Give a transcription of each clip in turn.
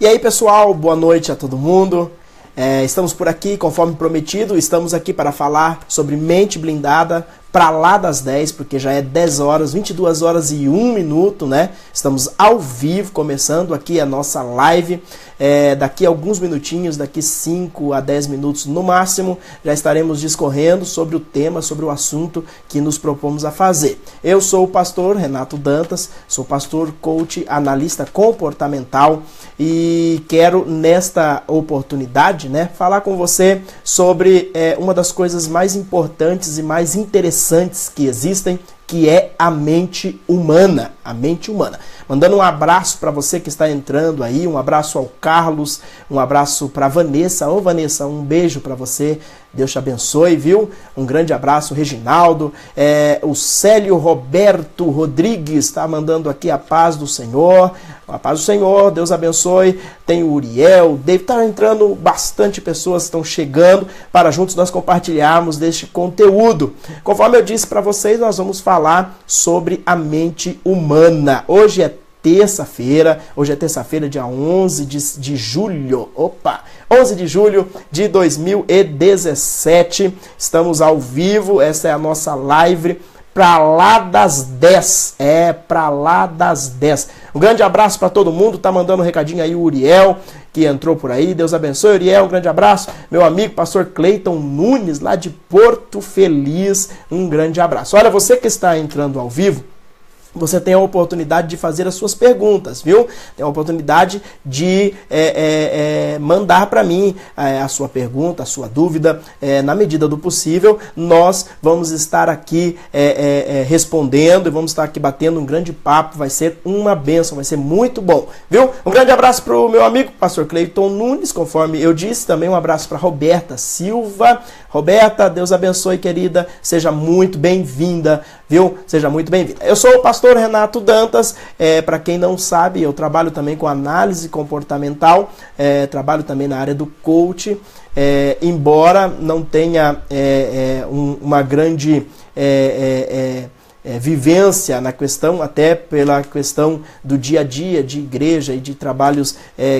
E aí, pessoal, boa noite a todo mundo. Estamos por aqui, conforme prometido, estamos aqui para falar sobre mente blindada para lá das 10, porque já é 10 horas, 22 horas e 1 minuto, né? Estamos ao vivo, começando aqui a nossa live. Daqui a alguns minutinhos, daqui 5 a 10 minutos no máximo, já estaremos discorrendo sobre o tema, sobre o assunto que nos propomos a fazer. Eu sou o pastor Renato Dantas, sou pastor, coach, analista comportamental e quero nesta oportunidade, né, falar com você sobre uma das coisas mais importantes e mais interessantes que existem, que é a mente humana. A mente humana. Mandando um abraço para você que está entrando aí, um abraço ao Carlos, um abraço para Vanessa. Ô Vanessa, um beijo para você. Deus te abençoe, viu? Um grande abraço, Reginaldo. O Célio Roberto Rodrigues está mandando aqui a paz do Senhor. A paz do Senhor, Deus abençoe. Tem o Uriel, David, tá entrando bastante pessoas, estão chegando para juntos nós compartilharmos deste conteúdo. Conforme eu disse para vocês, nós vamos falar sobre a mente humana. Hoje é terça-feira, dia 11 de julho, 11 de julho de 2017, estamos ao vivo, essa é a nossa live pra lá das 10, pra lá das 10. Um grande abraço para todo mundo, tá mandando um recadinho aí o Uriel, que entrou por aí, Deus abençoe, Uriel, um grande abraço. Meu amigo, pastor Cleiton Nunes, lá de Porto Feliz, um grande abraço. Olha, você que está entrando ao vivo, você tem a oportunidade de fazer as suas perguntas, viu? Tem a oportunidade de mandar para mim a sua pergunta, a sua dúvida. Na medida do possível, nós vamos estar aqui respondendo e vamos estar aqui batendo um grande papo. Vai ser uma bênção, vai ser muito bom, viu? Um grande abraço para o meu amigo, pastor Cleiton Nunes, conforme eu disse. Também um abraço para Roberta Silva. Roberta, Deus abençoe, querida. Seja muito bem-vinda, viu? Seja muito bem-vinda. Eu sou o pastor Renato Dantas. Para quem não sabe, eu trabalho também com análise comportamental, trabalho também na área do coach, embora não tenha uma grande vivência na questão, até pela questão do dia a dia de igreja e de trabalhos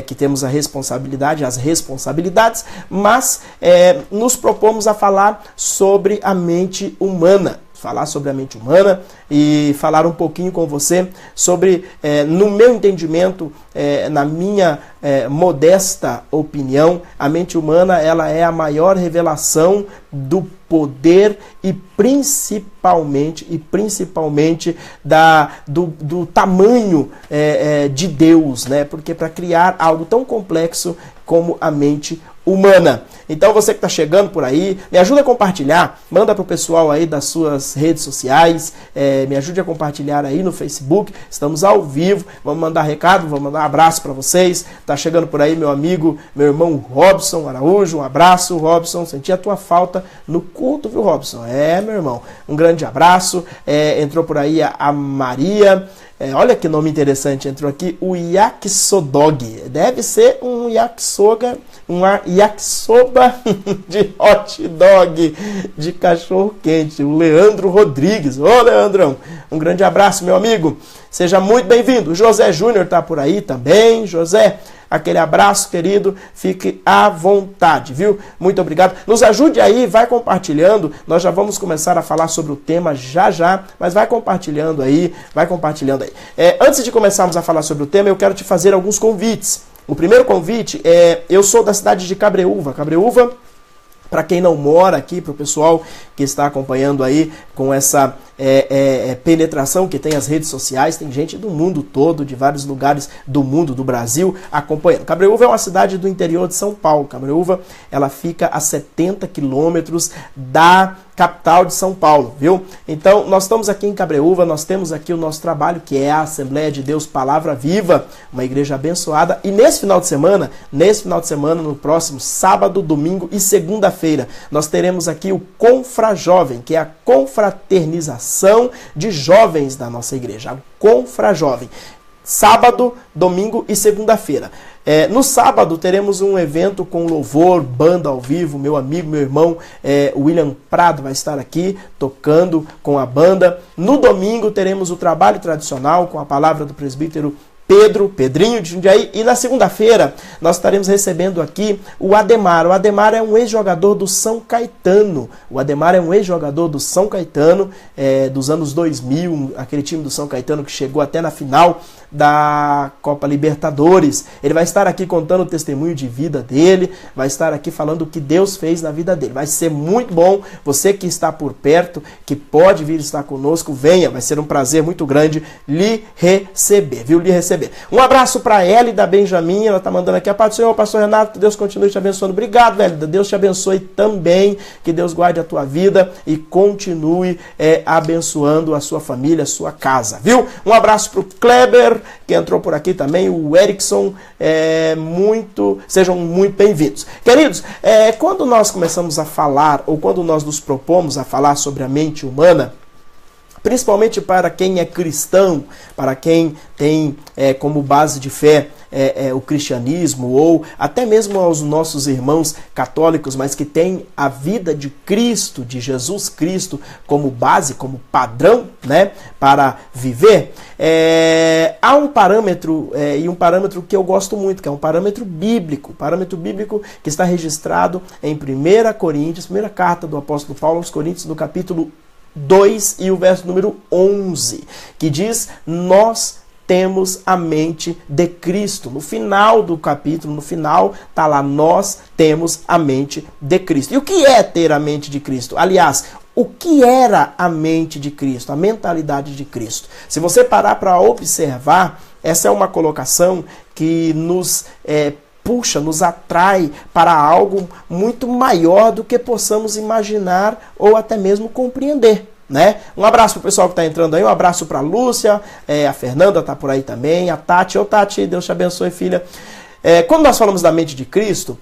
que temos as responsabilidades, mas nos propomos a falar sobre a mente humana. Falar sobre a mente humana e falar um pouquinho com você sobre, no meu entendimento, na minha modesta opinião, a mente humana ela é a maior revelação do poder e principalmente do tamanho de Deus, né? Porque para criar algo tão complexo como a mente humana. Então você que está chegando por aí, me ajuda a compartilhar, manda para o pessoal aí das suas redes sociais, me ajude a compartilhar aí no Facebook, estamos ao vivo, vamos mandar recado, vamos mandar um abraço para vocês. Tá chegando por aí meu amigo, meu irmão Robson Araújo, um abraço, Robson, senti a tua falta no culto, viu, Robson? Meu irmão, um grande abraço. Entrou por aí a Maria. Olha que nome interessante, entrou aqui o Yaksodog. Deve ser um yakisoba de hot dog, de cachorro quente. O Leandro Rodrigues. Ô, Leandrão, um grande abraço, meu amigo. Seja muito bem-vindo. O José Júnior tá por aí também. José, aquele abraço, querido. Fique à vontade, viu? Muito obrigado. Nos ajude aí, vai compartilhando. Nós já vamos começar a falar sobre o tema já, mas vai compartilhando aí, antes de começarmos a falar sobre o tema, eu quero te fazer alguns convites. O primeiro convite eu sou da cidade de Cabreúva. Cabreúva, para quem não mora aqui, para o pessoal que está acompanhando aí com essa penetração que tem as redes sociais, tem gente do mundo todo, de vários lugares do mundo, do Brasil, acompanhando. Cabreúva é uma cidade do interior de São Paulo. Cabreúva, ela fica a 70 quilômetros da capital de São Paulo, viu? Então, nós estamos aqui em Cabreúva, nós temos aqui o nosso trabalho, que é a Assembleia de Deus Palavra Viva, uma igreja abençoada, e nesse final de semana, no próximo sábado, domingo e segunda-feira, nós teremos aqui o Confrajovem, que é a confraternização de jovens da nossa igreja, o Confrajovem. Sábado, domingo e segunda-feira. No sábado teremos um evento com louvor, banda ao vivo, meu amigo, meu irmão William Prado vai estar aqui tocando com a banda. No domingo teremos o trabalho tradicional com a palavra do presbítero Pedrinho de Jundiaí, e na segunda-feira nós estaremos recebendo aqui o Ademar. O Ademar é um ex-jogador do São Caetano. O Ademar é um ex-jogador do São Caetano, dos anos 2000, aquele time do São Caetano que chegou até na final da Copa Libertadores. Ele vai estar aqui contando o testemunho de vida dele, vai estar aqui falando o que Deus fez na vida dele. Vai ser muito bom. Você que está por perto, que pode vir estar conosco, venha, vai ser um prazer muito grande lhe receber, viu? Lhe receber. Um abraço para a Hélida Benjamin, ela está mandando aqui: a paz do Senhor, pastor Renato, Deus continue te abençoando. Obrigado, Hélida, Deus te abençoe também, que Deus guarde a tua vida e continue abençoando a sua família, a sua casa, viu? Um abraço para o Kleber, que entrou por aqui também, o Erickson, sejam muito bem-vindos. Queridos, quando nós começamos a falar, ou quando nós nos propomos a falar sobre a mente humana, principalmente para quem é cristão, para quem tem como base de fé o cristianismo, ou até mesmo aos nossos irmãos católicos, mas que tem a vida de Cristo, de Jesus Cristo, como base, como padrão, né, para viver, há um parâmetro, e um parâmetro que eu gosto muito, que é um parâmetro bíblico que está registrado em 1 Coríntios, primeira carta do apóstolo Paulo aos Coríntios, no capítulo 2 e o verso número 11, que diz: nós temos a mente de Cristo. No final do capítulo, no final, está lá: nós temos a mente de Cristo. E o que é ter a mente de Cristo? Aliás, o que era a mente de Cristo, a mentalidade de Cristo? Se você parar para observar, essa é uma colocação que nos puxa, nos atrai para algo muito maior do que possamos imaginar ou até mesmo compreender, né? Um abraço para o pessoal que está entrando aí, um abraço para a Lúcia, a Fernanda está por aí também, a Tati. Ô Tati, Deus te abençoe, filha. Quando nós falamos da mente de Cristo,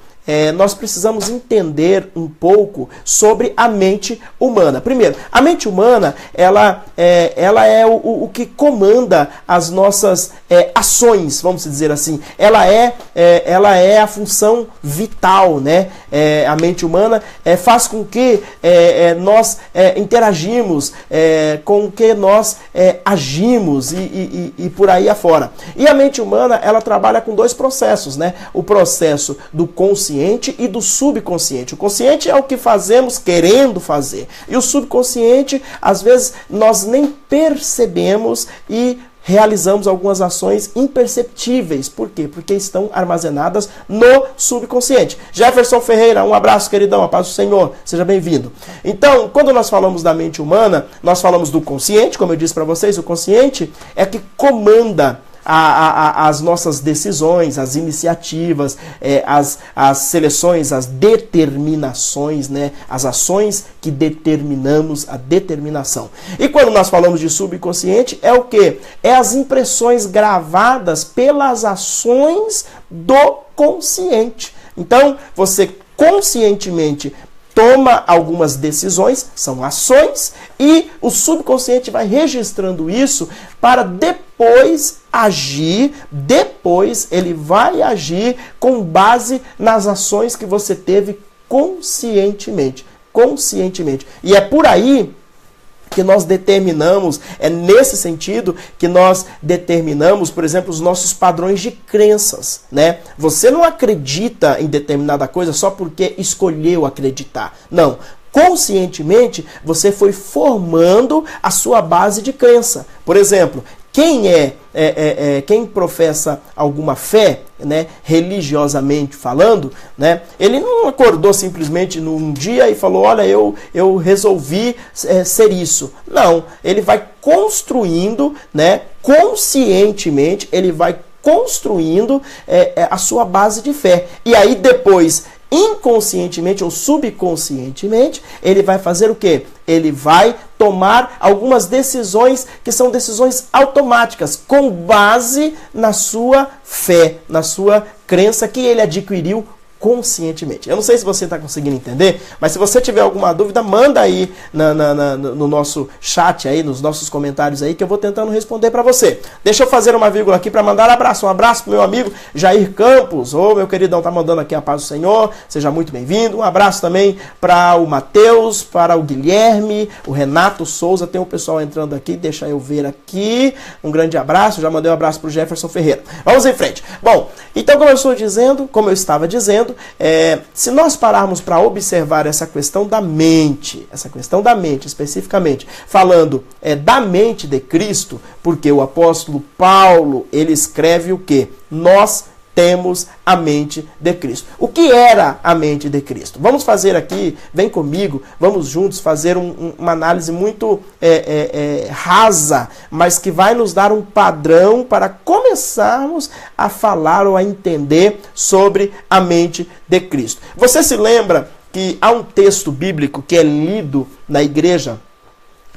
nós precisamos entender um pouco sobre a mente humana. Primeiro, a mente humana, ela é o que comanda as nossas ações, vamos dizer assim. Ela é a função vital, né? A mente humana faz com que nós interagimos, com que nós agimos e por aí afora. E a mente humana, ela trabalha com dois processos, né? O processo do consciente e do subconsciente. O consciente é o que fazemos querendo fazer. E o subconsciente, às vezes, nós nem percebemos e realizamos algumas ações imperceptíveis. Por quê? Porque estão armazenadas no subconsciente. Jefferson Ferreira, um abraço, queridão, a paz do Senhor, seja bem-vindo. Então, quando nós falamos da mente humana, nós falamos do consciente, como eu disse para vocês, o consciente é que comanda as nossas decisões, as iniciativas, as seleções, as determinações, né? As ações que determinamos, a determinação. E quando nós falamos de subconsciente, é o quê? É as impressões gravadas pelas ações do consciente. Então, você conscientemente toma algumas decisões, são ações, e o subconsciente vai registrando isso para depois agir, depois ele vai agir com base nas ações que você teve conscientemente. E é por aí que nós determinamos, é nesse sentido que nós determinamos, por exemplo, os nossos padrões de crenças, né? Você não acredita em determinada coisa só porque escolheu acreditar. Não. Conscientemente, você foi formando a sua base de crença. Por exemplo, quem professa alguma fé, né, religiosamente falando, né, ele não acordou simplesmente num dia e falou: olha, eu resolvi ser isso. Não, ele vai construindo, né, conscientemente, ele vai construindo a sua base de fé. E aí depois, inconscientemente ou subconscientemente, ele vai fazer o quê? Ele vai tomar algumas decisões que são decisões automáticas, com base na sua fé, na sua crença que ele adquiriu conscientemente. Eu não sei se você está conseguindo entender, mas se você tiver alguma dúvida, manda aí no nosso chat, aí, nos nossos comentários aí, que eu vou tentando responder para você. Deixa eu fazer uma vírgula aqui para mandar um abraço. Um abraço pro meu amigo Jair Campos. Ô, meu queridão, tá mandando aqui a paz do Senhor. Seja muito bem-vindo. Um abraço também para o Matheus, para o Guilherme, o Renato Souza. Tem um pessoal entrando aqui, deixa eu ver aqui. Um grande abraço. Já mandei um abraço pro Jefferson Ferreira. Vamos em frente. Bom, então como eu estava dizendo, se nós pararmos para observar essa questão da mente especificamente, falando da mente de Cristo, porque o apóstolo Paulo, ele escreve o quê? Nós temos a mente de Cristo. O que era a mente de Cristo? Vamos fazer aqui, vem comigo, vamos juntos fazer uma análise muito rasa, mas que vai nos dar um padrão para começarmos a falar ou a entender sobre a mente de Cristo. Você se lembra que há um texto bíblico que é lido na igreja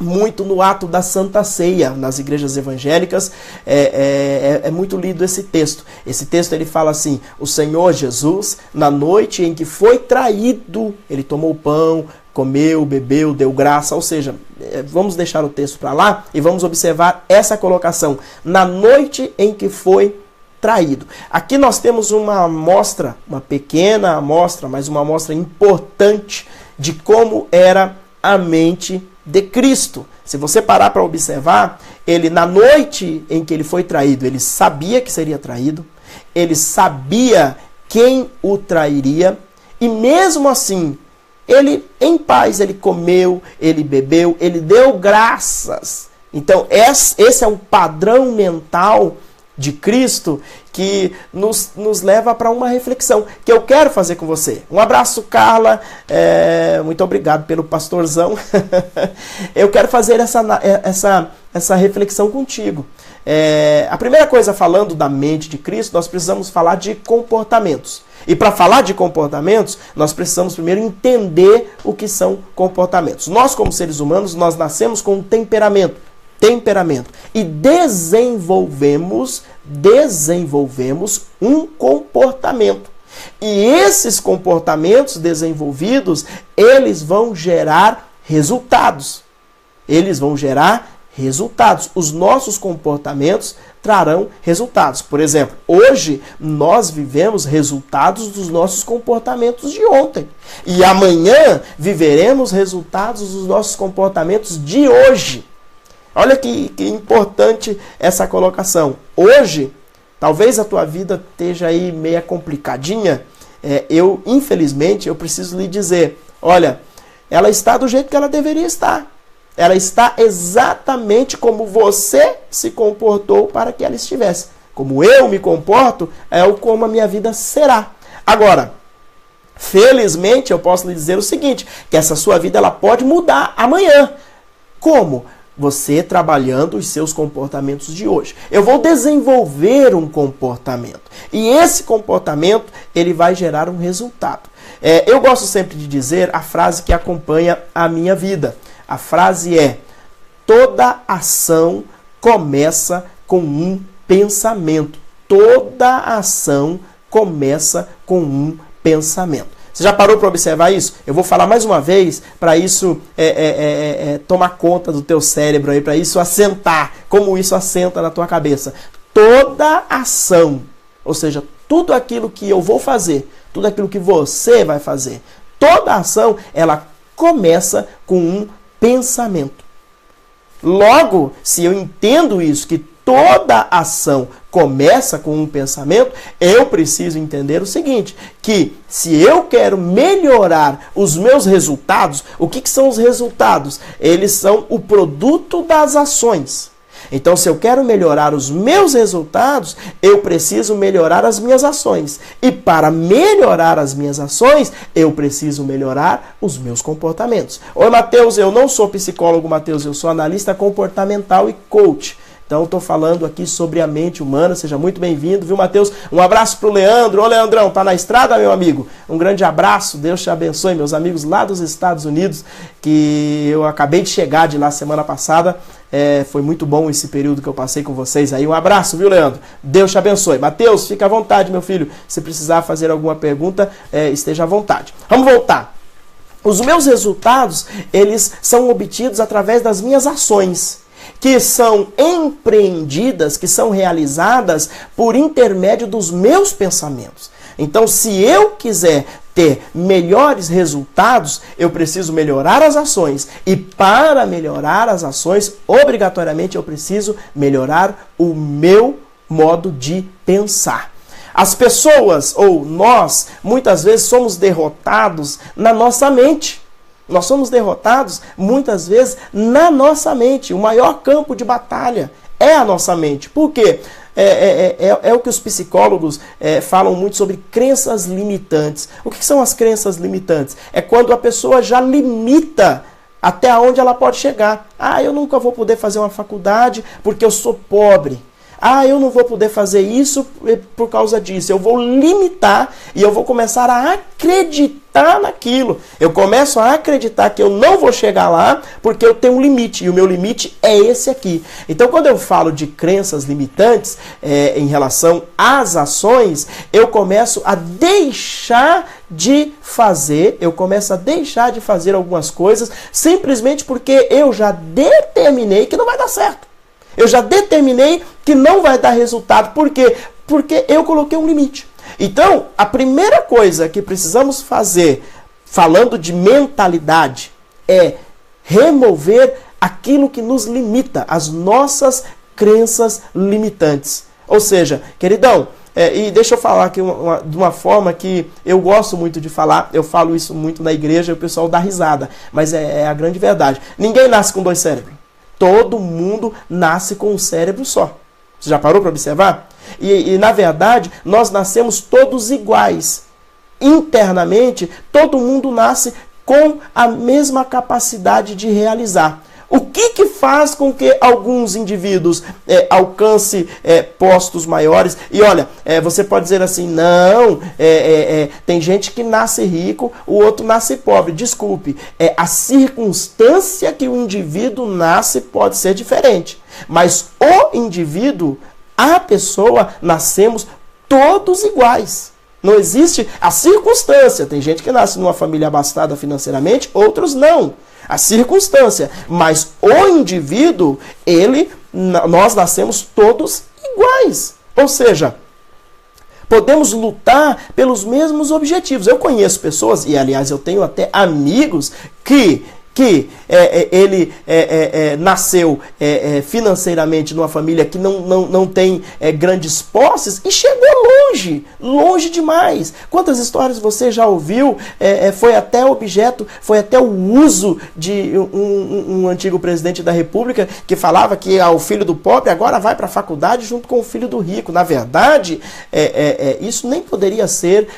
muito no ato da Santa Ceia, nas igrejas evangélicas, é muito lido esse texto. Esse texto ele fala assim: o Senhor Jesus, na noite em que foi traído, ele tomou o pão, comeu, bebeu, deu graça. Ou seja, vamos deixar o texto para lá e vamos observar essa colocação: na noite em que foi traído. Aqui nós temos uma amostra, uma pequena amostra, mas uma amostra importante de como era a mente de Cristo. Se você parar para observar, ele na noite em que ele foi traído, ele sabia que seria traído, ele sabia quem o trairia, e mesmo assim, ele em paz, ele comeu, ele bebeu, ele deu graças. Então esse é um padrão mental de Cristo que nos leva para uma reflexão que eu quero fazer com você. Um abraço, Carla. Muito obrigado pelo pastorzão. Eu quero fazer essa reflexão contigo. A primeira coisa, falando da mente de Cristo, nós precisamos falar de comportamentos. E para falar de comportamentos, nós precisamos primeiro entender o que são comportamentos. Nós, como seres humanos, nós nascemos com um temperamento e desenvolvemos um comportamento. E esses comportamentos desenvolvidos, eles vão gerar resultados. Os nossos comportamentos trarão resultados. Por exemplo, hoje nós vivemos resultados dos nossos comportamentos de ontem. E amanhã viveremos resultados dos nossos comportamentos de hoje. Olha que importante essa colocação. Hoje, talvez a tua vida esteja aí meia complicadinha. Infelizmente, eu preciso lhe dizer, olha, ela está do jeito que ela deveria estar. Ela está exatamente como você se comportou para que ela estivesse. Como eu me comporto, como a minha vida será. Agora, felizmente, eu posso lhe dizer o seguinte, que essa sua vida ela pode mudar amanhã. Como? Você trabalhando os seus comportamentos de hoje. Eu vou desenvolver um comportamento. E esse comportamento, ele vai gerar um resultado. Eu gosto sempre de dizer a frase que acompanha a minha vida. A frase é: toda ação começa com um pensamento. Toda ação começa com um pensamento. Você já parou para observar isso? Eu vou falar mais uma vez para isso tomar conta do teu cérebro aí, para isso assentar, como isso assenta na tua cabeça. Toda ação, ou seja, tudo aquilo que eu vou fazer, tudo aquilo que você vai fazer, toda ação, ela começa com um pensamento. Logo, se eu entendo isso, que toda ação começa com um pensamento, eu preciso entender o seguinte, que se eu quero melhorar os meus resultados, o que são os resultados? Eles são o produto das ações. Então, se eu quero melhorar os meus resultados, eu preciso melhorar as minhas ações. E para melhorar as minhas ações, eu preciso melhorar os meus comportamentos. Oi, Matheus, eu não sou psicólogo, Matheus, eu sou analista comportamental e coach. Então eu estou falando aqui sobre a mente humana. Seja muito bem-vindo, viu, Mateus? Um abraço pro Leandro. Ô, Leandrão, tá na estrada, meu amigo? Um grande abraço, Deus te abençoe, meus amigos lá dos Estados Unidos, que eu acabei de chegar de lá semana passada. Foi muito bom esse período que eu passei com vocês aí. Um abraço, viu, Leandro? Deus te abençoe. Mateus, fica à vontade, meu filho. Se precisar fazer alguma pergunta, esteja à vontade. Vamos voltar. Os meus resultados, eles são obtidos através das minhas ações, que são empreendidas, que são realizadas por intermédio dos meus pensamentos. Então, se eu quiser ter melhores resultados, eu preciso melhorar as ações. E para melhorar as ações, obrigatoriamente eu preciso melhorar o meu modo de pensar. As pessoas, ou nós, muitas vezes somos derrotados na nossa mente. Nós somos derrotados, muitas vezes, na nossa mente. O maior campo de batalha é a nossa mente. Por quê? É o que os psicólogos falam muito sobre crenças limitantes. O que são as crenças limitantes? É quando a pessoa já limita até onde ela pode chegar. Eu nunca vou poder fazer uma faculdade porque eu sou pobre. Eu não vou poder fazer isso por causa disso. Eu vou limitar e eu vou começar a acreditar naquilo. Eu começo a acreditar que eu não vou chegar lá porque eu tenho um limite. E o meu limite é esse aqui. Então, quando eu falo de crenças limitantes em relação às ações, eu começo a deixar de fazer. Eu começo a deixar de fazer algumas coisas simplesmente porque eu já determinei que não vai dar certo. Eu já determinei que não vai dar resultado. Por quê? Porque eu coloquei um limite. Então, a primeira coisa que precisamos fazer, falando de mentalidade, é remover aquilo que nos limita, as nossas crenças limitantes. Ou seja, queridão, e deixa eu falar aqui de uma forma que eu gosto muito de falar, eu falo isso muito na igreja e o pessoal dá risada, mas é a grande verdade. Ninguém nasce com 2 cérebros. Todo mundo nasce com um cérebro só. Você já parou para observar? E na verdade, nós nascemos todos iguais. Internamente, todo mundo nasce com a mesma capacidade de realizar. O que faz com que alguns indivíduos alcancem postos maiores? E olha, você pode dizer assim, não, tem gente que nasce rico, o outro nasce pobre. Desculpe, a circunstância que o indivíduo nasce pode ser diferente. Mas o indivíduo, a pessoa, nascemos todos iguais. Não existe a circunstância. Tem gente que nasce numa família abastada financeiramente, outros não. A circunstância, mas o indivíduo, nós nascemos todos iguais. Ou seja, podemos lutar pelos mesmos objetivos. Eu conheço pessoas, e aliás eu tenho até amigos que ele nasceu financeiramente numa família que não tem grandes posses e chegou longe demais. Quantas histórias você já ouviu? Foi até o uso de um antigo presidente da República que falava que o filho do pobre agora vai para a faculdade junto com o filho do rico. Na verdade, isso nem poderia ser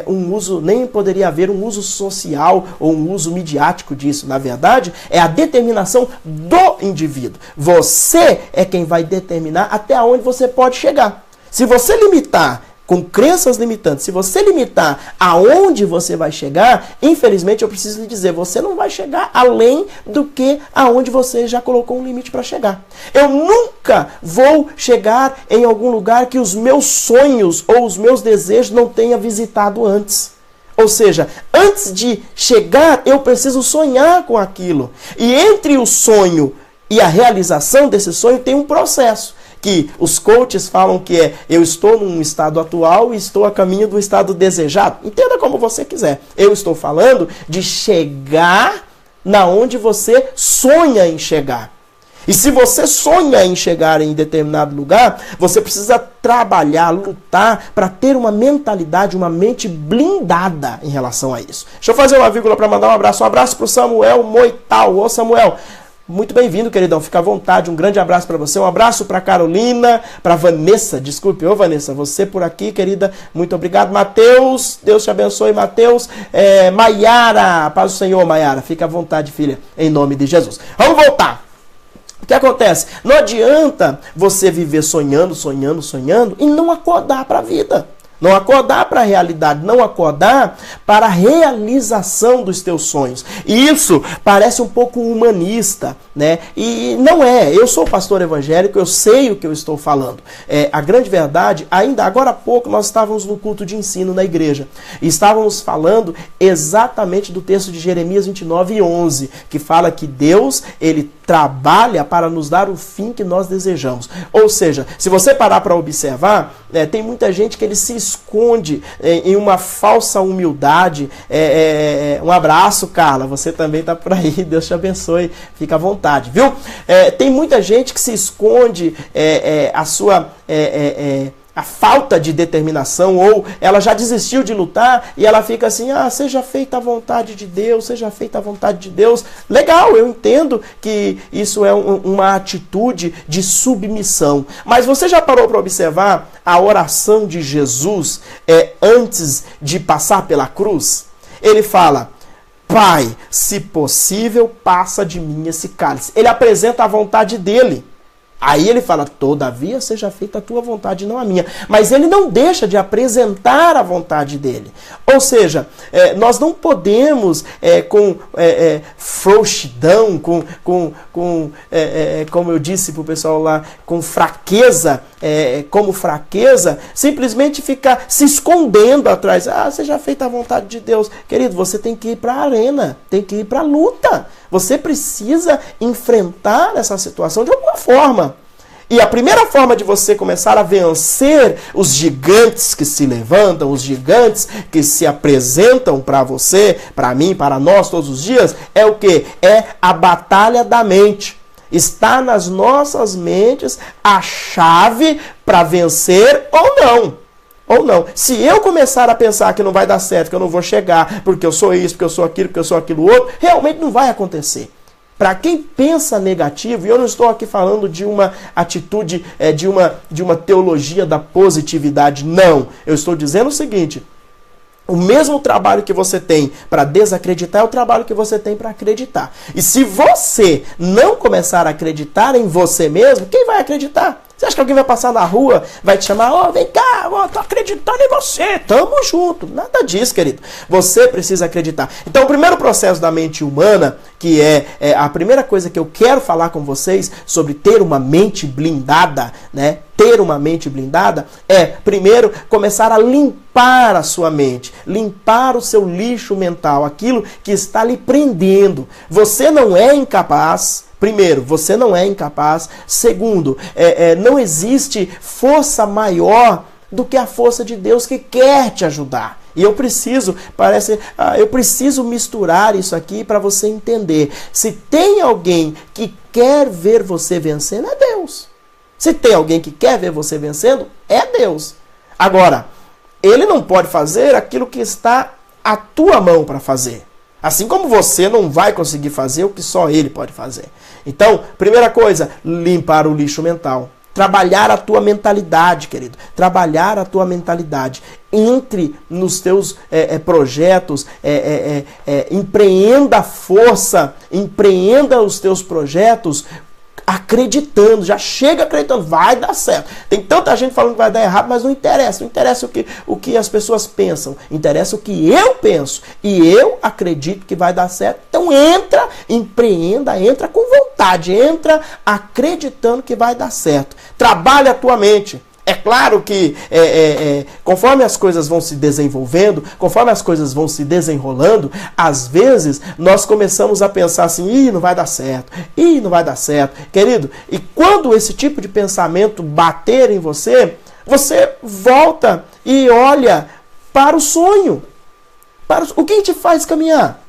um uso, nem poderia haver um uso social ou um uso midiático disso. Na verdade, é a determinação do indivíduo. Você é quem vai determinar até onde você pode chegar. Se você limitar com crenças limitantes, se você limitar aonde você vai chegar, infelizmente eu preciso lhe dizer, você não vai chegar além do que aonde você já colocou um limite para chegar. Eu nunca vou chegar em algum lugar que os meus sonhos ou os meus desejos não tenha visitado antes. Ou seja, antes de chegar, eu preciso sonhar com aquilo. E entre o sonho e a realização desse sonho tem um processo. Que os coaches falam que eu estou num estado atual e estou a caminho do estado desejado. Entenda como você quiser. Eu estou falando de chegar na onde você sonha em chegar. E se você sonha em chegar em determinado lugar, você precisa trabalhar, lutar para ter uma mentalidade, uma mente blindada em relação a isso. Deixa eu fazer uma vírgula para mandar um abraço. Um abraço para o Samuel Moital. Ô Samuel, muito bem-vindo, queridão. Fica à vontade. Um grande abraço para você. Um abraço para Carolina, para Vanessa. Desculpe, ô Vanessa, você por aqui, querida. Muito obrigado. Mateus, Deus te abençoe, Mateus. Maiara, paz do Senhor, Maiara. Fica à vontade, filha, em nome de Jesus. Vamos voltar. O que acontece? Não adianta você viver sonhando, sonhando, sonhando e não acordar para a vida. Não acordar para a realidade, não acordar para a realização dos teus sonhos. E isso parece um pouco humanista, né? E não é. Eu sou pastor evangélico, eu sei o que eu estou falando. A grande verdade, ainda agora há pouco nós estávamos no culto de ensino na igreja. E estávamos falando exatamente do texto de Jeremias 29:11, que fala que Deus, ele trabalha para nos dar o fim que nós desejamos. Ou seja, se você parar para observar, tem muita gente que ele se esconde em uma falsa humildade. Um abraço, Carla, você também está por aí, Deus te abençoe, fica à vontade, viu? Tem muita gente que se esconde a falta de determinação, ou ela já desistiu de lutar e ela fica assim, seja feita a vontade de Deus, seja feita a vontade de Deus. Legal, eu entendo que isso é uma atitude de submissão, mas você já parou para observar a oração de Jesus antes de passar pela cruz? Ele fala: Pai, se possível, passa de mim esse cálice. Ele apresenta a vontade dele. Aí ele fala: todavia seja feita a tua vontade, não a minha. Mas ele não deixa de apresentar a vontade dele. Ou seja, nós não podemos com frouxidão, como eu disse para o pessoal lá, com fraqueza, simplesmente ficar se escondendo atrás. Seja feita a vontade de Deus. Querido, você tem que ir para a arena, tem que ir para a luta. Você precisa enfrentar essa situação de alguma forma. E a primeira forma de você começar a vencer os gigantes que se levantam, os gigantes que se apresentam para você, para mim, para nós todos os dias, é o quê? É a batalha da mente. Está nas nossas mentes a chave para vencer ou não. Ou não. Se eu começar a pensar que não vai dar certo, que eu não vou chegar, porque eu sou isso, porque eu sou aquilo, porque eu sou aquilo outro, realmente não vai acontecer. Para quem pensa negativo, e eu não estou aqui falando de uma atitude, de uma teologia da positividade, não. Eu estou dizendo o seguinte: o mesmo trabalho que você tem para desacreditar é o trabalho que você tem para acreditar. E se você não começar a acreditar em você mesmo, quem vai acreditar? Você acha que alguém vai passar na rua, vai te chamar, vem cá, tô acreditando em você, tamo junto. Nada disso, querido. Você precisa acreditar. Então, o primeiro processo da mente humana, que é a primeira coisa que eu quero falar com vocês sobre ter uma mente blindada, né? Ter uma mente blindada primeiro, começar a limpar a sua mente, limpar o seu lixo mental, aquilo que está lhe prendendo. Você não é incapaz. Primeiro, você não é incapaz. Segundo, não existe força maior do que a força de Deus que quer te ajudar. E eu preciso misturar isso aqui para você entender. Se tem alguém que quer ver você vencendo, é Deus. Se tem alguém que quer ver você vencendo, é Deus. Agora, ele não pode fazer aquilo que está à tua mão para fazer. Assim como você não vai conseguir fazer o que só ele pode fazer. Então, primeira coisa, limpar o lixo mental. Trabalhar a tua mentalidade, querido. Trabalhar a tua mentalidade. Entre nos teus projetos, empreenda força, empreenda os teus projetos acreditando, já chega acreditando, vai dar certo. Tem tanta gente falando que vai dar errado, mas não interessa. Não interessa o que as pessoas pensam, interessa o que eu penso. E eu acredito que vai dar certo. Então empreenda, entra com vontade, entra acreditando que vai dar certo. Trabalha a tua mente. É claro que conforme as coisas vão se desenvolvendo, conforme as coisas vão se desenrolando, às vezes nós começamos a pensar assim, não vai dar certo, não vai dar certo. Querido, e quando esse tipo de pensamento bater em você, você volta e olha para o sonho. O que te faz caminhar?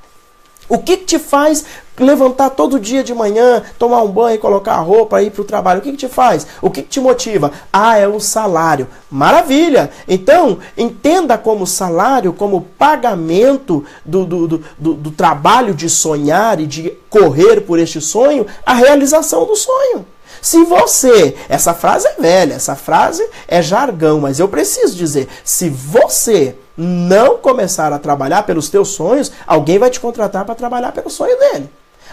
O que te faz levantar todo dia de manhã, tomar um banho, colocar a roupa, ir para o trabalho? O que te faz? O que te motiva? É o salário. Maravilha! Então, entenda como salário, como pagamento do trabalho de sonhar e de correr por este sonho, a realização do sonho. Se você, essa frase é velha, essa frase é jargão, mas eu preciso dizer, se você não começar a trabalhar pelos teus sonhos, alguém vai te contratar para trabalhar pelo sonho dele.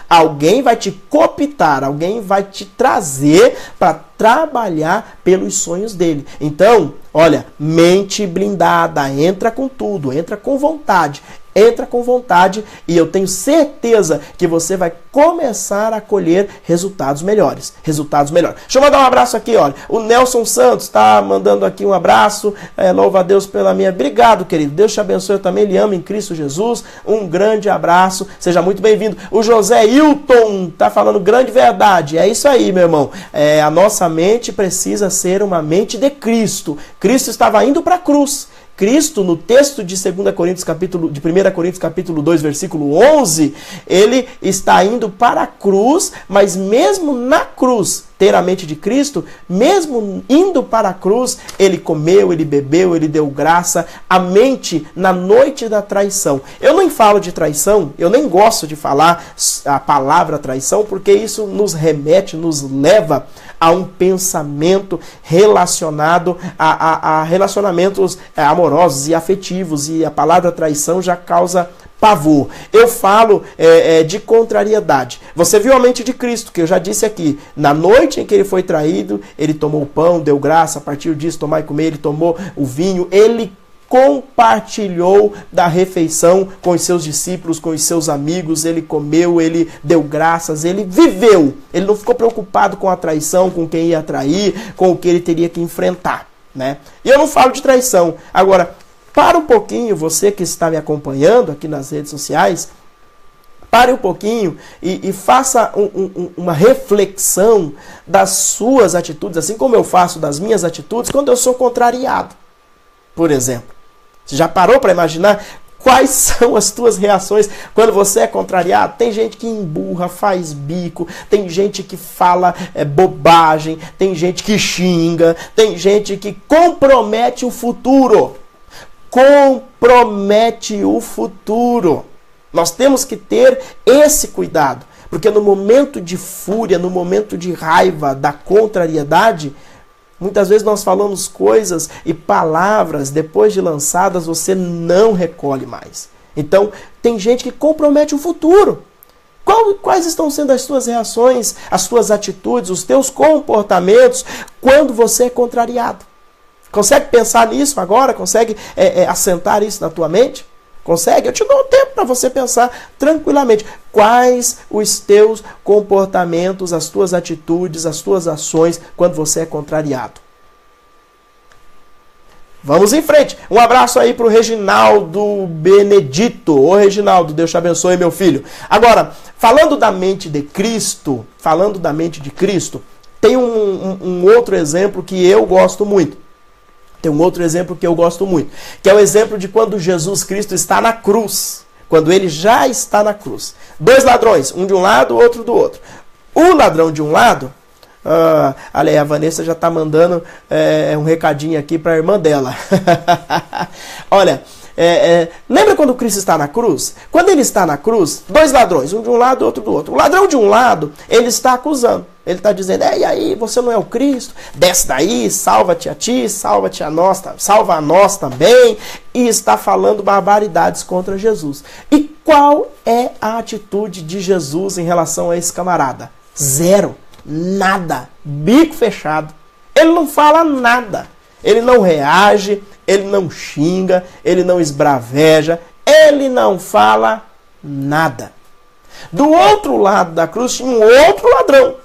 Alguém vai te cooptar, alguém vai te trazer para trabalhar pelos sonhos dele. Então, olha, mente blindada, entra com tudo, entra com vontade. Entra com vontade e eu tenho certeza que você vai começar a colher resultados melhores. Resultados melhores. Deixa eu mandar um abraço aqui, olha. O Nelson Santos está mandando aqui um abraço. Louva a Deus pela minha... Obrigado, querido. Deus te abençoe. Eu também lhe amo em Cristo Jesus. Um grande abraço. Seja muito bem-vindo. O José Hilton está falando grande verdade. É isso aí, meu irmão. A nossa mente precisa ser uma mente de Cristo. Cristo estava indo para a cruz. Cristo, no texto de 1 Coríntios capítulo 2, versículo 11, ele está indo para a cruz, mas mesmo na cruz, ter a mente de Cristo, mesmo indo para a cruz, ele comeu, ele bebeu, ele deu graça, a mente na noite da traição. Eu nem falo de traição, eu nem gosto de falar a palavra traição, porque isso nos remete, nos leva a um pensamento relacionado a relacionamentos amorosos e afetivos, e a palavra traição já causa pavor. Eu falo de contrariedade. Você viu a mente de Cristo, que eu já disse aqui. Na noite em que ele foi traído, ele tomou o pão, deu graça, a partir disso, tomar e comer, ele tomou o vinho, ele compartilhou da refeição com os seus discípulos, com os seus amigos, ele comeu, ele deu graças, ele viveu. Ele não ficou preocupado com a traição, com quem ia trair, com o que ele teria que enfrentar, né? E eu não falo de traição. Agora, para um pouquinho, você que está me acompanhando aqui nas redes sociais, pare um pouquinho e faça uma reflexão das suas atitudes, assim como eu faço das minhas atitudes, quando eu sou contrariado, por exemplo. Você já parou para imaginar quais são as tuas reações quando você é contrariado? Tem gente que emburra, faz bico, tem gente que fala bobagem, tem gente que xinga, tem gente que compromete o futuro. Compromete o futuro. Nós temos que ter esse cuidado, porque no momento de fúria, no momento de raiva, da contrariedade, muitas vezes nós falamos coisas e palavras, depois de lançadas, você não recolhe mais. Então, tem gente que compromete o futuro. Quais estão sendo as suas reações, as suas atitudes, os teus comportamentos quando você é contrariado? Consegue pensar nisso agora? Consegue assentar isso na tua mente? Consegue? Eu te dou um tempo para você pensar tranquilamente. Quais os teus comportamentos, as tuas atitudes, as tuas ações quando você é contrariado? Vamos em frente. Um abraço aí para o Reginaldo Benedito. Ô Reginaldo, Deus te abençoe, meu filho. Agora, falando da mente de Cristo, tem um outro exemplo que eu gosto muito. Que é o exemplo de quando Jesus Cristo está na cruz. Quando ele já está na cruz. Dois ladrões, um de um lado, outro do outro. O ladrão de um lado, a Vanessa já está mandando um recadinho aqui para a irmã dela. Olha, lembra quando Cristo está na cruz? Quando ele está na cruz, dois ladrões, um de um lado, outro do outro. O ladrão de um lado, ele está acusando. Ele está dizendo, e aí, você não é o Cristo? Desce daí, salva-te a ti, salva-te a nós, salva a nós também. E está falando barbaridades contra Jesus. E qual é a atitude de Jesus em relação a esse camarada? Zero. Nada. Bico fechado. Ele não fala nada. Ele não reage, ele não xinga, ele não esbraveja, ele não fala nada. Do outro lado da cruz tinha um outro ladrão.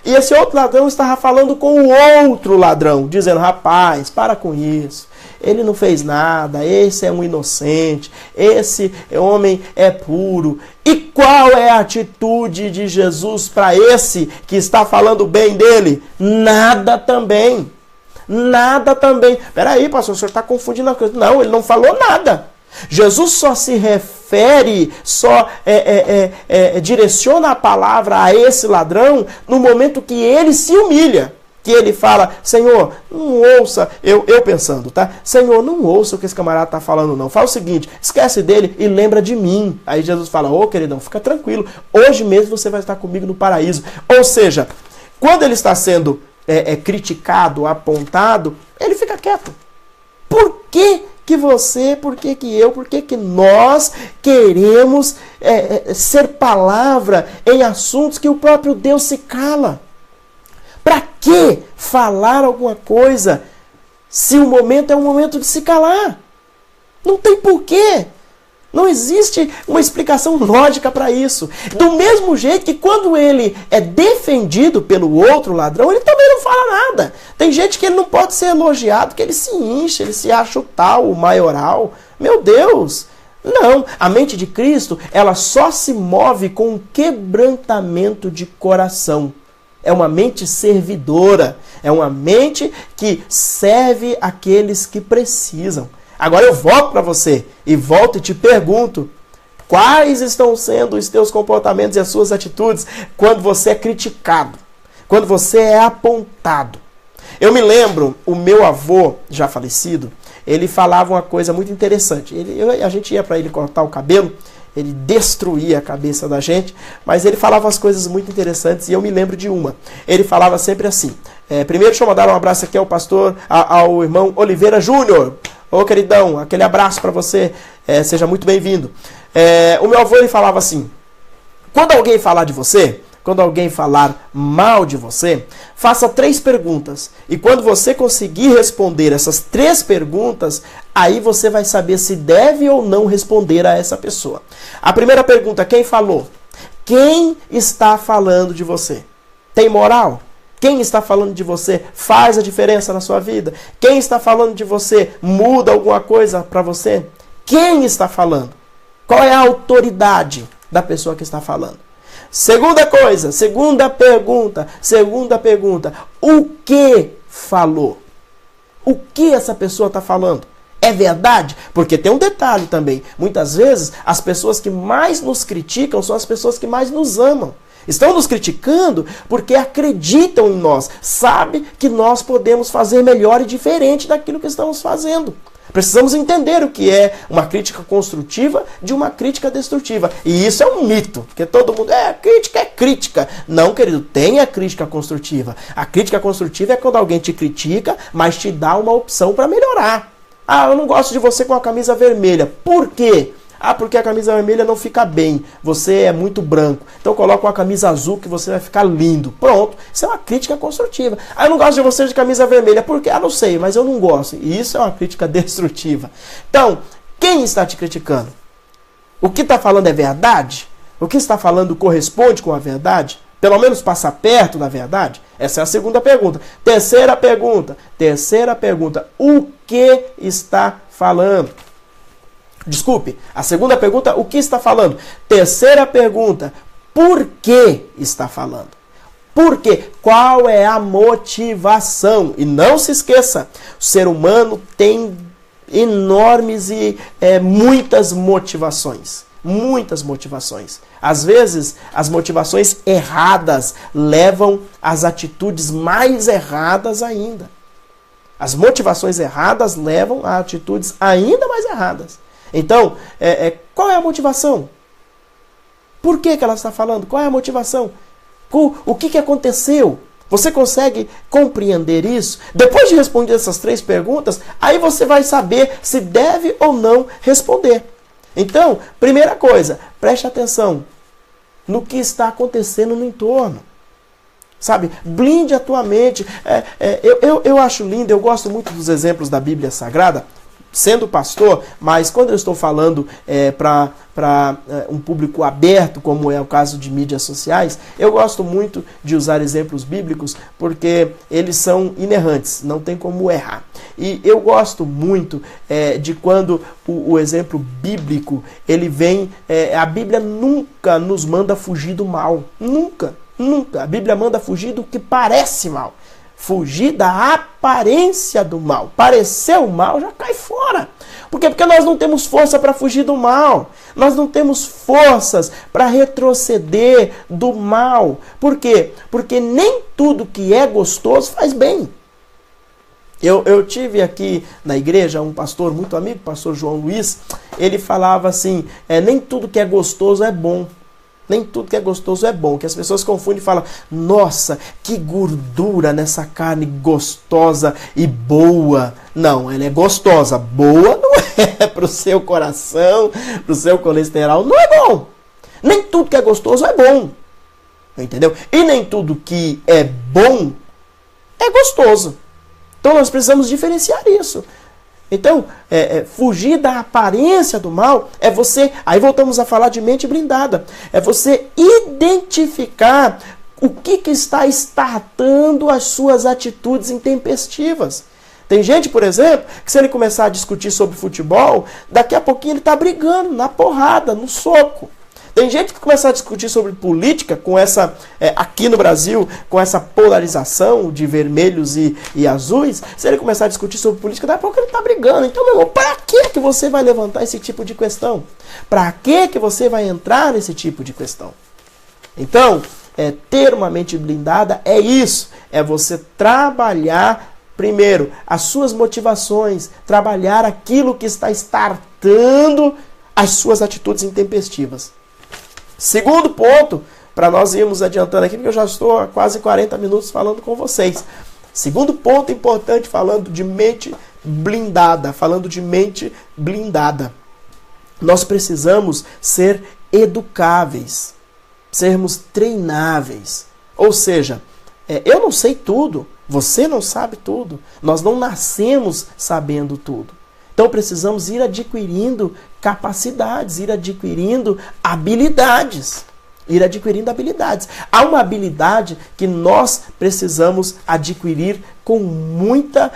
E esse outro ladrão estava falando com o outro ladrão, dizendo, rapaz, para com isso. Ele não fez nada, esse é um inocente, esse homem é puro. E qual é a atitude de Jesus para esse que está falando bem dele? Nada também. Nada também. Peraí, pastor, o senhor está confundindo a coisa. Não, ele não falou nada. Jesus só se refere, direciona a palavra a esse ladrão no momento que ele se humilha. Que ele fala, Senhor, não ouça, eu pensando, tá? Senhor, não ouça o que esse camarada está falando, não. Fala o seguinte, esquece dele e lembra de mim. Aí Jesus fala, ô queridão, fica tranquilo, hoje mesmo você vai estar comigo no paraíso. Ou seja, quando ele está sendo criticado, apontado, ele fica quieto. Por que que você, por que que eu, por que que nós queremos ser palavra em assuntos que o próprio Deus se cala? Para que falar alguma coisa se o momento é um momento de se calar? Não tem porquê. Não existe uma explicação lógica para isso. Do mesmo jeito que quando ele é defendido pelo outro ladrão, ele também não fala nada. Tem gente que ele não pode ser elogiado, que ele se incha, ele se acha o tal, o maioral. Meu Deus! Não, a mente de Cristo, ela só se move com um quebrantamento de coração. É uma mente servidora, é uma mente que serve aqueles que precisam. Agora eu volto para você e volto e te pergunto, quais estão sendo os teus comportamentos e as suas atitudes quando você é criticado, quando você é apontado? Eu me lembro, o meu avô, já falecido, ele falava uma coisa muito interessante. A gente ia para ele cortar o cabelo, ele destruía a cabeça da gente, mas ele falava umas coisas muito interessantes e eu me lembro de uma. Ele falava sempre assim, primeiro deixa eu mandar um abraço aqui ao pastor, ao irmão Oliveira Júnior. Ô queridão, aquele abraço para você, seja muito bem-vindo. O meu avô ele falava assim, quando alguém falar de você, quando alguém falar mal de você, faça 3 perguntas. E quando você conseguir responder essas 3 perguntas, aí você vai saber se deve ou não responder a essa pessoa. A primeira pergunta, quem falou? Quem está falando de você? Tem moral? Quem está falando de você faz a diferença na sua vida? Quem está falando de você muda alguma coisa para você? Quem está falando? Qual é a autoridade da pessoa que está falando? Segunda coisa, segunda pergunta. O que falou? O que essa pessoa está falando? É verdade? Porque tem um detalhe também. Muitas vezes, as pessoas que mais nos criticam são as pessoas que mais nos amam. Estão nos criticando porque acreditam em nós. Sabem que nós podemos fazer melhor e diferente daquilo que estamos fazendo. Precisamos entender o que é uma crítica construtiva de uma crítica destrutiva. E isso é um mito, porque todo mundo, crítica é crítica. Não, querido, tem a crítica construtiva. A crítica construtiva é quando alguém te critica, mas te dá uma opção para melhorar. Eu não gosto de você com a camisa vermelha. Por quê? Porque a camisa vermelha não fica bem. Você é muito branco. Então coloca uma camisa azul que você vai ficar lindo. Pronto. Isso é uma crítica construtiva. Eu não gosto de você de camisa vermelha. Por quê? Não sei, mas eu não gosto. E isso é uma crítica destrutiva. Então, quem está te criticando? O que está falando é verdade? O que está falando corresponde com a verdade? Pelo menos passa perto da verdade? Essa é a segunda pergunta. Terceira pergunta. O que está falando? Desculpe, a segunda pergunta, o que está falando? Terceira pergunta, por que está falando? Por quê? Qual é a motivação? E não se esqueça, o ser humano tem enormes e muitas motivações. Muitas motivações. Às vezes, as motivações erradas levam às atitudes mais erradas ainda. As motivações erradas levam a atitudes ainda mais erradas. Então, qual é a motivação? Por que ela está falando? Qual é a motivação? O que aconteceu? Você consegue compreender isso? Depois de responder essas 3 perguntas, aí você vai saber se deve ou não responder. Então, primeira coisa, preste atenção no que está acontecendo no entorno. Sabe? Blinde a tua mente. Eu acho lindo, eu gosto muito dos exemplos da Bíblia Sagrada, sendo pastor, mas quando eu estou falando para um público aberto, como é o caso de mídias sociais, eu gosto muito de usar exemplos bíblicos porque eles são inerrantes, não tem como errar. E eu gosto muito de quando o exemplo bíblico, ele vem, a Bíblia nunca nos manda fugir do mal, nunca. A Bíblia manda fugir do que parece mal. Fugir da aparência do mal. Pareceu mal, já cai fora. Por quê? Porque nós não temos força para fugir do mal. Nós não temos forças para retroceder do mal. Por quê? Porque nem tudo que é gostoso faz bem. Eu tive aqui na igreja um pastor muito amigo, pastor João Luiz, ele falava assim, nem tudo que é gostoso é bom. Nem tudo que é gostoso é bom, que as pessoas confundem e falam, nossa, que gordura nessa carne gostosa e boa. Não, ela é gostosa, boa não é para o seu coração, para o seu colesterol, não é bom. Nem tudo que é gostoso é bom, entendeu? E nem tudo que é bom é gostoso. Então nós precisamos diferenciar isso. Então, fugir da aparência do mal é você, aí voltamos a falar de mente blindada, é você identificar o que está startando as suas atitudes intempestivas. Tem gente, por exemplo, que se ele começar a discutir sobre futebol, daqui a pouquinho ele está brigando, na porrada, no soco. Tem gente que começa a discutir sobre política com essa, aqui no Brasil, com essa polarização de vermelhos e azuis. Se ele começar a discutir sobre política, daqui a pouco ele está brigando. Então, meu irmão, para que você vai levantar esse tipo de questão? Para que você vai entrar nesse tipo de questão? Então, ter uma mente blindada é isso. É você trabalhar, primeiro, as suas motivações. Trabalhar aquilo que está startando as suas atitudes intempestivas. Segundo ponto, para nós irmos adiantando aqui, porque eu já estou há quase 40 minutos falando com vocês. Segundo ponto importante, falando de mente blindada, nós precisamos ser educáveis, sermos treináveis. Ou seja, eu não sei tudo, você não sabe tudo, nós não nascemos sabendo tudo. Então precisamos ir adquirindo capacidades, ir adquirindo habilidades. Há uma habilidade que nós precisamos adquirir com muita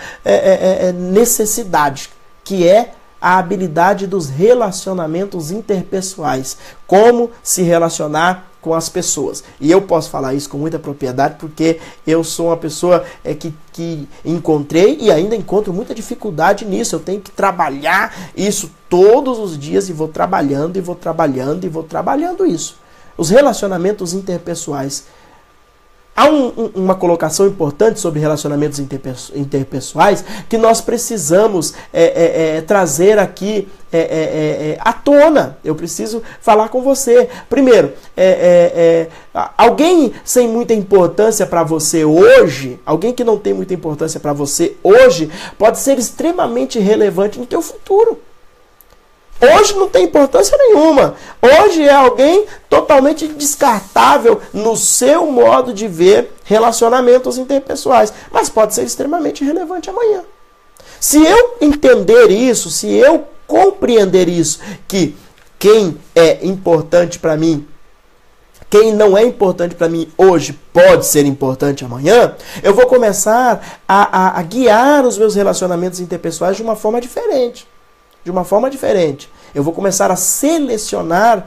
necessidade, que é a habilidade dos relacionamentos interpessoais. Como se relacionar com as pessoas. E eu posso falar isso com muita propriedade porque eu sou uma pessoa que encontrei e ainda encontro muita dificuldade nisso. Eu tenho que trabalhar isso todos os dias e vou trabalhando isso. Os relacionamentos interpessoais. Há uma colocação importante sobre relacionamentos interpessoais que nós precisamos trazer aqui à tona. Eu preciso falar com você. Primeiro, alguém sem muita importância para você hoje, alguém que não tem muita importância para você hoje, pode ser extremamente relevante no teu futuro. Hoje não tem importância nenhuma. Hoje é alguém totalmente descartável no seu modo de ver relacionamentos interpessoais. Mas pode ser extremamente relevante amanhã. Se eu entender isso, se eu compreender isso, que quem é importante para mim, quem não é importante para mim hoje pode ser importante amanhã, eu vou começar a guiar os meus relacionamentos interpessoais de uma forma diferente. Eu vou começar a selecionar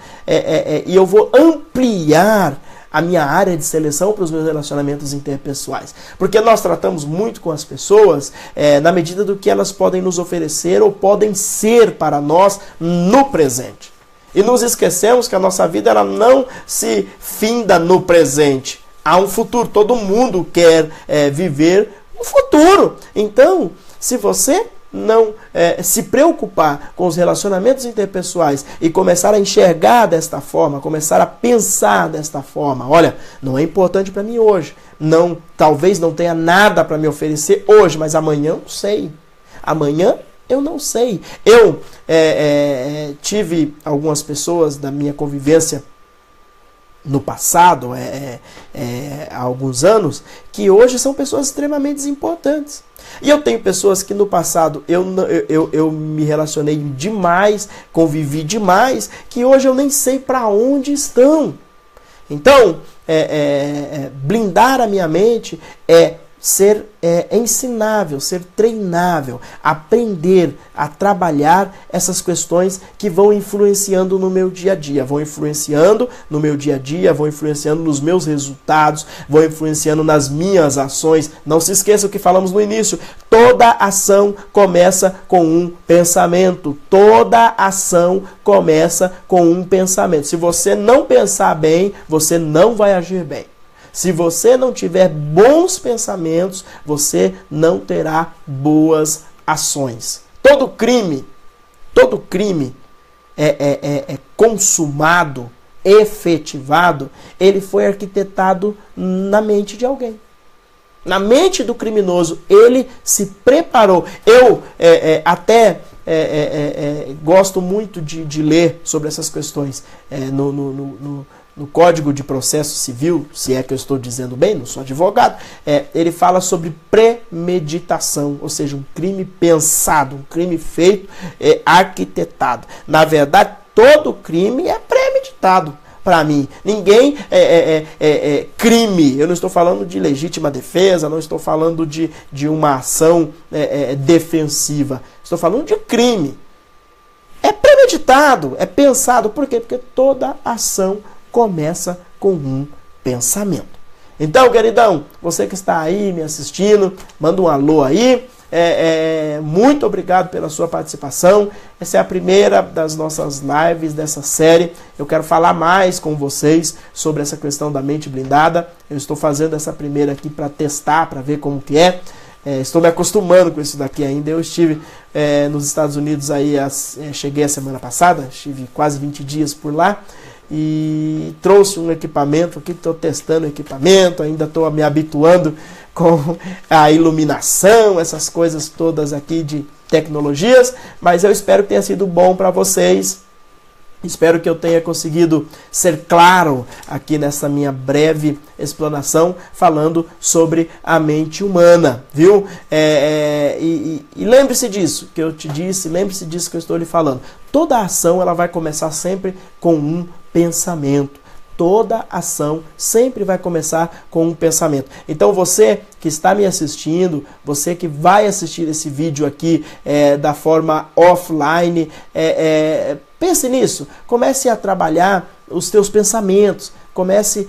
e eu vou ampliar a minha área de seleção para os meus relacionamentos interpessoais. Porque nós tratamos muito com as pessoas na medida do que elas podem nos oferecer ou podem ser para nós no presente. E nos esquecemos que a nossa vida ela não se finda no presente. Há um futuro, todo mundo quer viver um futuro. Então, se você não se preocupar com os relacionamentos interpessoais e começar a enxergar desta forma, começar a pensar desta forma, olha, não é importante para mim hoje, talvez não tenha nada para me oferecer hoje, mas amanhã eu não sei. Amanhã eu não sei. Eu tive algumas pessoas da minha convivência no passado, há alguns anos, que hoje são pessoas extremamente importantes. E eu tenho pessoas que no passado eu me relacionei demais, convivi demais, que hoje eu nem sei para onde estão. Então, blindar a minha mente é ser ensinável, ser treinável, aprender a trabalhar essas questões que vão influenciando no meu dia a dia, vão influenciando nos meus resultados, vão influenciando nas minhas ações. Não se esqueça o que falamos no início, toda ação começa com um pensamento, toda ação começa com um pensamento. Se você não pensar bem, você não vai agir bem. Se você não tiver bons pensamentos, você não terá boas ações. Todo crime é consumado efetivado, ele foi arquitetado na mente de alguém. Na mente do criminoso, ele se preparou. Eu até gosto muito de ler sobre essas questões no Código de Processo Civil, se é que eu estou dizendo bem, não sou advogado, ele fala sobre premeditação, ou seja, um crime pensado, um crime feito, arquitetado. Na verdade, todo crime é premeditado. Para mim, ninguém crime, eu não estou falando de legítima defesa, não estou falando de uma ação defensiva, estou falando de crime. É premeditado, é pensado, por quê? Porque toda ação começa com um pensamento. Então, queridão, você que está aí me assistindo, manda um alô aí. Muito obrigado pela sua participação. Essa é a primeira das nossas lives dessa série. Eu quero falar mais com vocês sobre essa questão da mente blindada. Eu estou fazendo essa primeira aqui para testar, para ver como que é. Estou me acostumando com isso daqui ainda. Eu estive nos Estados Unidos aí, cheguei a semana passada, estive quase 20 dias por lá. E trouxe um equipamento aqui, estou testando o equipamento, ainda estou me habituando com a iluminação, essas coisas todas aqui de tecnologias, mas eu espero que tenha sido bom para vocês. Espero que eu tenha conseguido ser claro aqui nessa minha breve explanação, falando sobre a mente humana, viu? E lembre-se disso que eu te disse, lembre-se disso que eu estou lhe falando. Toda ação ela vai começar sempre com um pensamento. Toda ação sempre vai começar com um pensamento. Então você que está me assistindo, você que vai assistir esse vídeo aqui da forma offline, pense nisso. Comece a trabalhar os teus pensamentos. Comece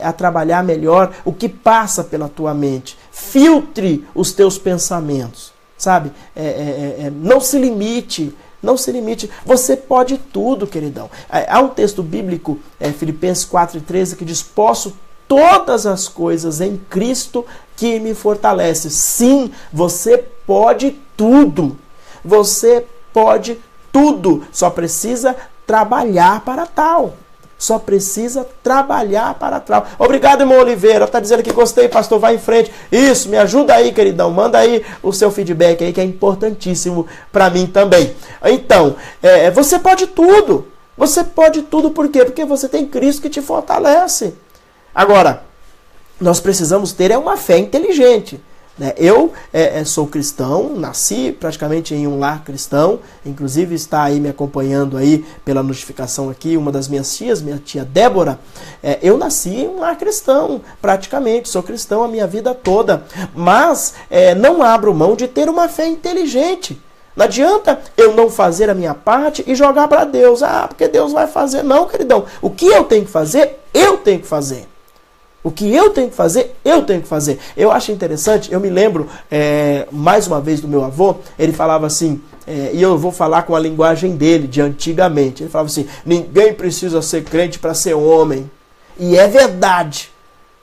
a trabalhar melhor o que passa pela tua mente. Filtre os teus pensamentos, sabe? Não se limite. Não se limite. Você pode tudo, queridão. Há um texto bíblico, Filipenses 4:13, que diz: posso todas as coisas em Cristo que me fortalece. Sim, você pode tudo. Você pode tudo. Só precisa trabalhar para tal. Só precisa trabalhar para tal. Obrigado, irmão Oliveira. Está dizendo que gostei, pastor. Vai em frente. Isso, me ajuda aí, queridão. Manda aí o seu feedback aí, que é importantíssimo para mim também. Então, você pode tudo. Você pode tudo por quê? Porque você tem Cristo que te fortalece. Agora, nós precisamos ter uma fé inteligente. Eu sou cristão, nasci praticamente em um lar cristão, inclusive está aí me acompanhando aí pela notificação aqui, uma das minhas tias, minha tia Débora. Eu nasci em um lar cristão, praticamente, sou cristão a minha vida toda, mas não abro mão de ter uma fé inteligente. Não adianta eu não fazer a minha parte e jogar para Deus, porque Deus vai fazer. Não, queridão, o que eu tenho que fazer, eu tenho que fazer. O que eu tenho que fazer, eu tenho que fazer. Eu acho interessante, eu me lembro mais uma vez do meu avô, ele falava assim, e eu vou falar com a linguagem dele, de antigamente. Ele falava assim: ninguém precisa ser crente para ser homem. E é verdade.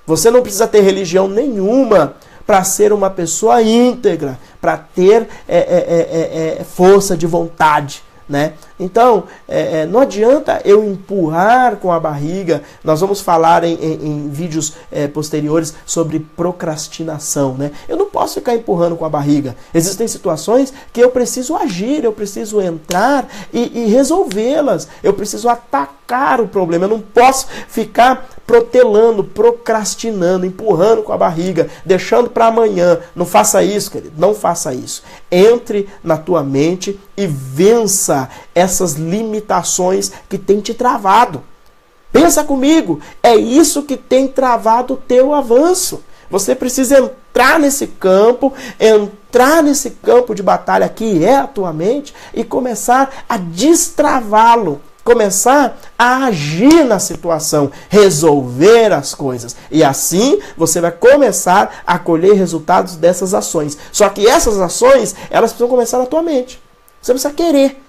Você não precisa ter religião nenhuma para ser uma pessoa íntegra, para ter força de vontade. Né? Então, não adianta eu empurrar com a barriga. Nós vamos falar em vídeos posteriores sobre procrastinação. Né? Eu não posso ficar empurrando com a barriga. Existem situações que eu preciso agir, eu preciso entrar e resolvê-las. Eu preciso atacar o problema. Eu não posso ficar protelando, procrastinando, empurrando com a barriga, deixando para amanhã. Não faça isso, querido. Não faça isso. Entre na tua mente e vença essas limitações que tem te travado. Pensa comigo, é isso que tem travado o teu avanço. Você precisa entrar nesse campo de batalha que é a tua mente e começar a destravá-lo. Começar a agir na situação, resolver as coisas. E assim você vai começar a colher resultados dessas ações. Só que essas ações, elas precisam começar na tua mente. Você precisa querer.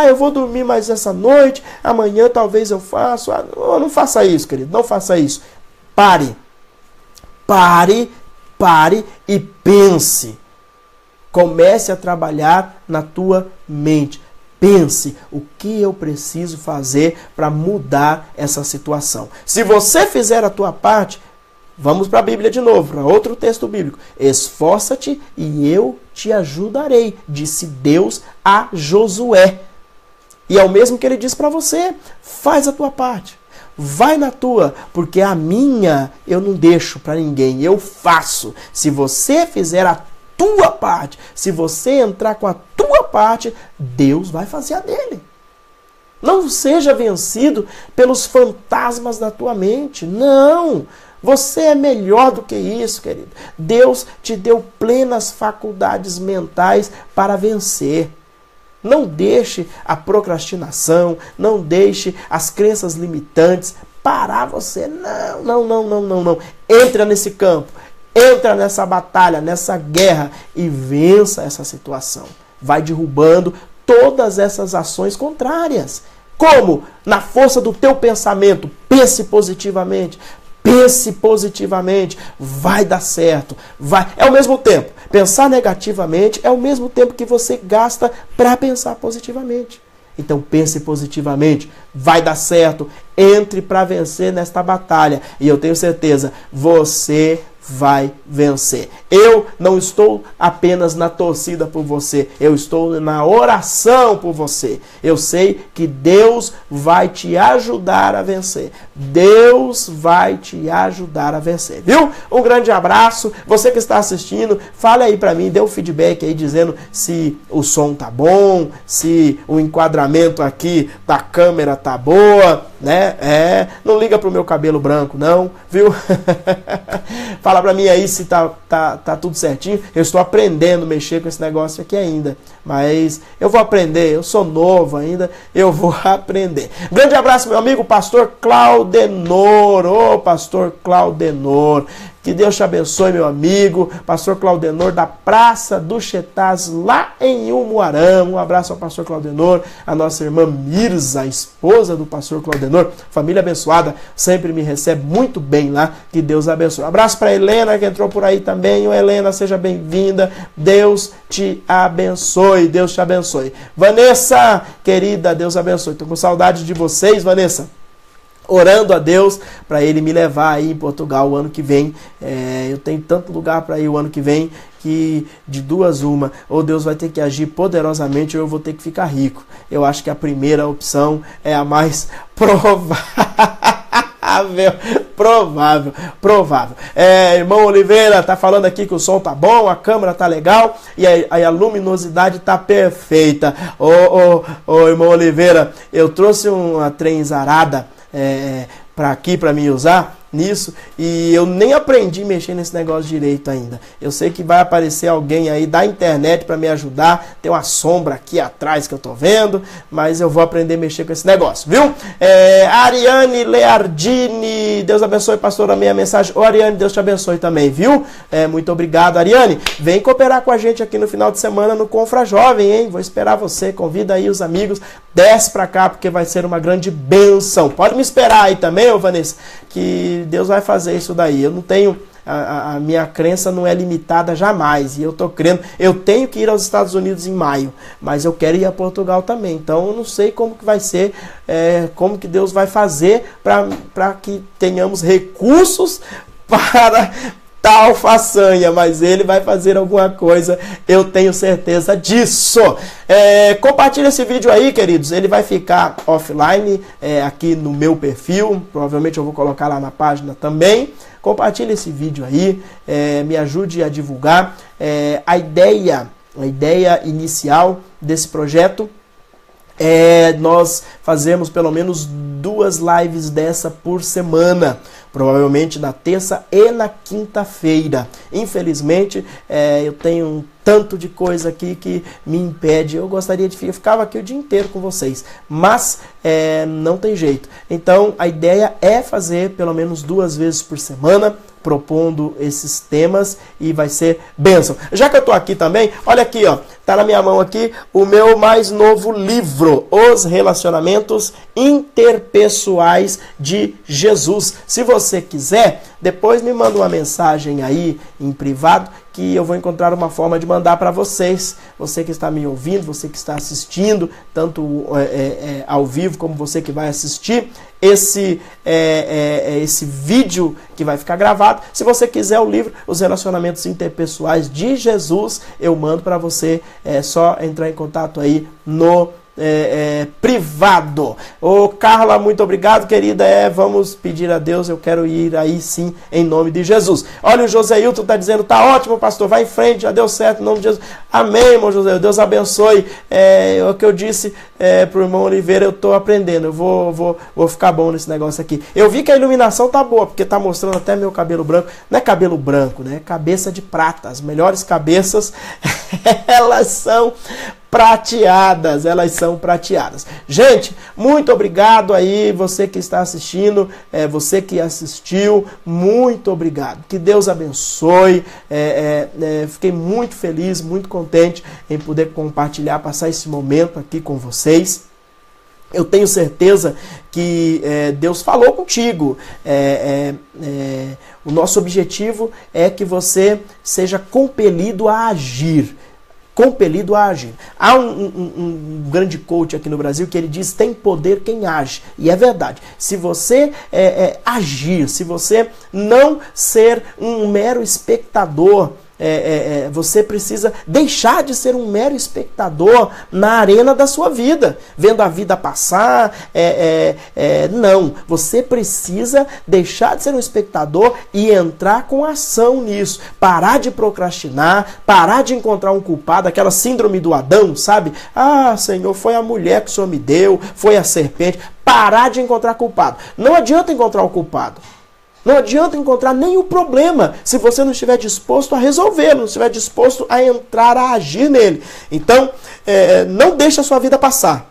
Eu vou dormir mais essa noite, amanhã talvez eu faça. Não faça isso, querido, não faça isso. Pare e pense. Comece a trabalhar na tua mente. pense o que eu preciso fazer para mudar essa situação. Se você fizer a tua parte, vamos para a Bíblia de novo, para outro texto bíblico. Esforça-te e eu te ajudarei, disse Deus a Josué. E é o mesmo que ele diz para você. Faz a tua parte. Vai na tua, porque a minha eu não deixo para ninguém, eu faço. Se você fizer a tua parte, se você entrar com a tua parte, Deus vai fazer a dele. Não seja vencido pelos fantasmas da tua mente. Não! Você é melhor do que isso, querido. Deus te deu plenas faculdades mentais para vencer. Não deixe a procrastinação, não deixe as crenças limitantes parar você. Não. Entra nesse campo, entra nessa batalha, nessa guerra e vença essa situação. Vai derrubando todas essas ações contrárias. Como? Na força do teu pensamento. Pense positivamente. Pense positivamente, vai dar certo, vai. É ao mesmo tempo, pensar negativamente é ao mesmo tempo que você gasta para pensar positivamente. Então pense positivamente, vai dar certo, entre para vencer nesta batalha e eu tenho certeza, você vai vencer. Eu não estou apenas na torcida por você, eu estou na oração por você. Eu sei que Deus vai te ajudar a vencer. Deus vai te ajudar a vencer, viu? Um grande abraço. Você que está assistindo, fale aí para mim, dê um feedback aí dizendo se o som tá bom, se o enquadramento aqui da câmera tá boa, né? Não liga pro meu cabelo branco não, viu? Fala pra mim aí se tá tudo certinho. Eu estou aprendendo a mexer com esse negócio aqui ainda, mas eu vou aprender, eu sou novo ainda, eu vou aprender. Grande abraço, meu amigo, pastor Claudenor. Ô, pastor Claudenor, que Deus te abençoe, meu amigo. Pastor Claudenor, da Praça do Chetaz, lá em Umuarama. Um abraço ao pastor Claudenor, a nossa irmã Mirza, a esposa do pastor Claudenor. Família abençoada, sempre me recebe muito bem lá. Que Deus abençoe. Um abraço para Helena, que entrou por aí também. Ô, Helena, seja bem-vinda. Deus te abençoe. Deus te abençoe. Vanessa, querida, Deus abençoe. Estou com saudade de vocês, Vanessa. Orando a Deus para Ele me levar aí em Portugal o ano que vem. Eu tenho tanto lugar para ir o ano que vem que de duas uma, ou Deus vai ter que agir poderosamente ou eu vou ter que ficar rico. Eu acho que a primeira opção é a mais provável. Irmão Oliveira tá falando aqui que o som tá bom, a câmera tá legal e a luminosidade tá perfeita. Ô, irmão Oliveira, eu trouxe uma trenzarada para aqui para me usar nisso e eu nem aprendi a mexer nesse negócio direito ainda. Eu sei que vai aparecer alguém aí da internet para me ajudar. Tem uma sombra aqui atrás que eu tô vendo, mas eu vou aprender a mexer com esse negócio, viu? Ariane Leardini, Deus abençoe, pastor, a minha mensagem. Ô, Ariane, Deus te abençoe também, viu? Muito obrigado, Ariane. Vem cooperar com a gente aqui no final de semana no Confra Jovem, hein? Vou esperar você, convida aí os amigos, desce pra cá porque vai ser uma grande bênção. Pode me esperar aí também, ô Vanessa, que Deus vai fazer isso daí. Eu não tenho, a minha crença não é limitada jamais, e eu tô crendo. Eu tenho que ir aos Estados Unidos em maio, mas eu quero ir a Portugal também. Então eu não sei como que vai ser, como que Deus vai fazer para que tenhamos recursos para tal façanha, mas Ele vai fazer alguma coisa, eu tenho certeza disso. Compartilha esse vídeo aí, queridos, ele vai ficar offline aqui no meu perfil, provavelmente eu vou colocar lá na página também. Compartilha esse vídeo aí, me ajude a divulgar. A ideia inicial desse projeto nós fazemos pelo menos 2 lives dessa por semana, provavelmente na terça e na quinta-feira. Infelizmente, eu tenho um tanto de coisa aqui que me impede. Eu gostaria de ficava aqui o dia inteiro com vocês, mas não tem jeito. Então, a ideia é fazer pelo menos 2 vezes por semana, propondo esses temas, e vai ser bênção. Já que eu tô aqui também, olha aqui, ó, tá na minha mão aqui o meu mais novo livro, Os Relacionamentos Interpessoais de Jesus. Se você quiser, depois me manda uma mensagem aí em privado, que eu vou encontrar uma forma de mandar para vocês. Você que está me ouvindo, você que está assistindo, tanto ao vivo como você que vai assistir esse vídeo que vai ficar gravado. Se você quiser o livro, Os Relacionamentos Interpessoais de Jesus, eu mando para você. É só entrar em contato aí no privado. Ô Carla, muito obrigado, querida. Vamos pedir a Deus, eu quero ir aí sim, em nome de Jesus. Olha, o José Hilton está dizendo, tá ótimo, pastor, vai em frente, já deu certo, em nome de Jesus. Amém, irmão José, Deus abençoe. O que eu disse pro irmão Oliveira, eu tô aprendendo, eu vou ficar bom nesse negócio aqui. Eu vi que a iluminação tá boa, porque tá mostrando até meu cabelo branco. Não é cabelo branco, né? Cabeça de prata. As melhores cabeças, elas são prateadas, Gente, muito obrigado aí, você que está assistindo, você que assistiu, muito obrigado. Que Deus abençoe. Fiquei muito feliz, muito contente em poder compartilhar, passar esse momento aqui com vocês. Eu tenho certeza que Deus falou contigo. O nosso objetivo é que você seja compelido a agir. Há um grande coach aqui no Brasil que ele diz, tem poder quem age. E é verdade. Se você agir, se você não ser um mero espectador, você precisa deixar de ser um mero espectador na arena da sua vida, vendo a vida passar. Não, você precisa deixar de ser um espectador e entrar com ação nisso. Parar de procrastinar, parar de encontrar um culpado, aquela síndrome do Adão, sabe? Ah, Senhor, foi a mulher que o Senhor me deu, foi a serpente. Parar de encontrar culpado. Não adianta encontrar o culpado. Não adianta encontrar nenhum problema se você não estiver disposto a resolver, não estiver disposto a entrar, a agir nele. Então, não deixe a sua vida passar.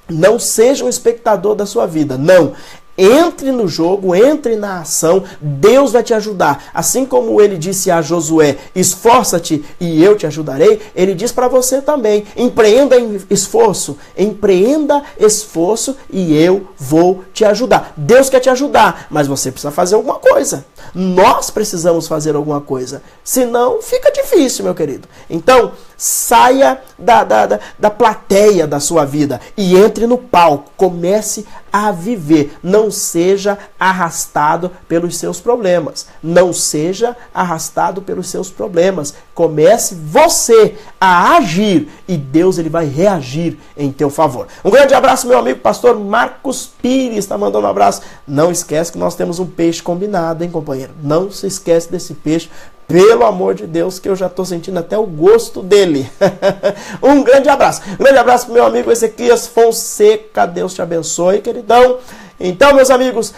Não seja um espectador da sua vida. Não. Entre no jogo, entre na ação, Deus vai te ajudar. Assim como ele disse a Josué, esforça-te e eu te ajudarei, ele diz para você também, empreenda esforço e eu vou te ajudar. Deus quer te ajudar, mas você precisa fazer alguma coisa. Nós precisamos fazer alguma coisa, senão fica difícil, meu querido. Então, saia da plateia da sua vida e entre no palco, comece a viver. Não seja arrastado pelos seus problemas. Não seja arrastado pelos seus problemas. Comece você a agir e Deus ele vai reagir em teu favor. Um grande abraço, meu amigo pastor Marcos Pires, está mandando um abraço. Não esquece que nós temos um peixe combinado, hein, companheiro? Não se esquece desse peixe. Pelo amor de Deus, que eu já estou sentindo até o gosto dele. Um grande abraço. Um grande abraço para meu amigo Ezequias Fonseca. Deus te abençoe, queridão. Então, meus amigos,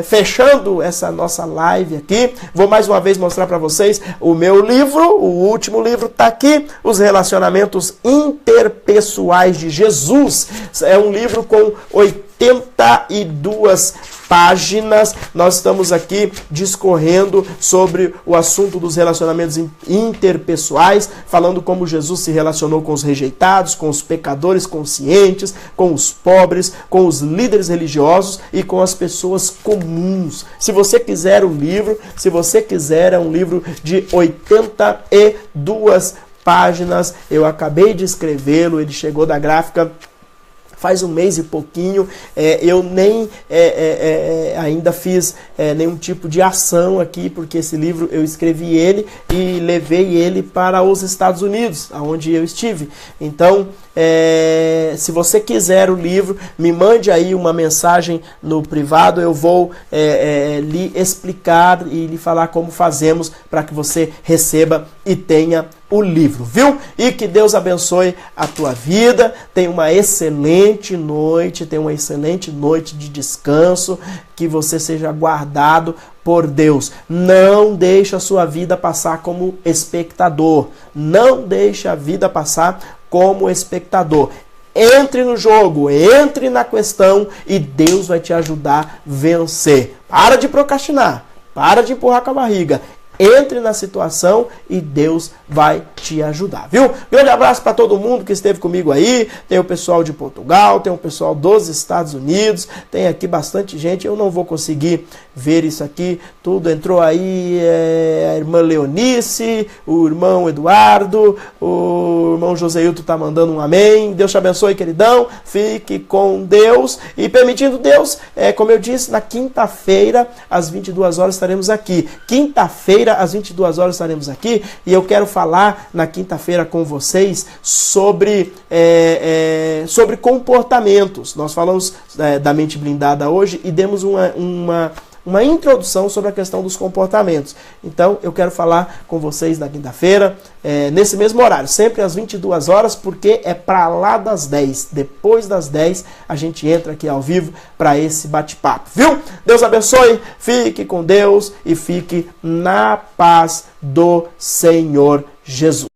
fechando essa nossa live aqui, vou mais uma vez mostrar para vocês o meu livro. O último livro está aqui, Os Relacionamentos Interpessoais de Jesus. É um livro com 82 páginas. Nós estamos aqui discorrendo sobre o assunto dos relacionamentos interpessoais, falando como Jesus se relacionou com os rejeitados, com os pecadores conscientes, com os pobres, com os líderes religiosos e com as pessoas comuns. Se você quiser o livro, se você quiser, é um livro de 82 páginas. Eu acabei de escrevê-lo, ele chegou da gráfica faz um mês e pouquinho. Eu nem ainda fiz nenhum tipo de ação aqui, porque esse livro eu escrevi ele e levei ele para os Estados Unidos, onde eu estive. Então, se você quiser o livro, me mande aí uma mensagem no privado, eu vou lhe explicar e lhe falar como fazemos para que você receba e tenha o livro, viu? E que Deus abençoe a tua vida. Tenha uma excelente noite, de descanso, que você seja guardado por Deus. Não deixe a sua vida passar como espectador. Não deixe a vida passar como espectador. Entre no jogo, entre na questão e Deus vai te ajudar a vencer. Para de procrastinar, para de empurrar com a barriga. Entre na situação e Deus vai te ajudar, viu? Grande abraço para todo mundo que esteve comigo aí. Tem o pessoal de Portugal, tem o pessoal dos Estados Unidos, tem aqui bastante gente. Eu não vou conseguir ver isso aqui. Tudo entrou aí, a irmã Leonice, o irmão Eduardo, o irmão Joseilton tá mandando um amém. Deus te abençoe, queridão. Fique com Deus. E permitindo Deus, como eu disse, na quinta-feira, às 22 horas estaremos aqui. Quinta-feira, às 22 horas estaremos aqui. E eu quero falar na quinta-feira com vocês sobre comportamentos. Nós falamos da mente blindada hoje e demos uma introdução sobre a questão dos comportamentos. Então, eu quero falar com vocês na quinta-feira, nesse mesmo horário, sempre às 22 horas, porque é para lá das 10. Depois das 10, a gente entra aqui ao vivo para esse bate-papo, viu? Deus abençoe, fique com Deus e fique na paz do Senhor Jesus.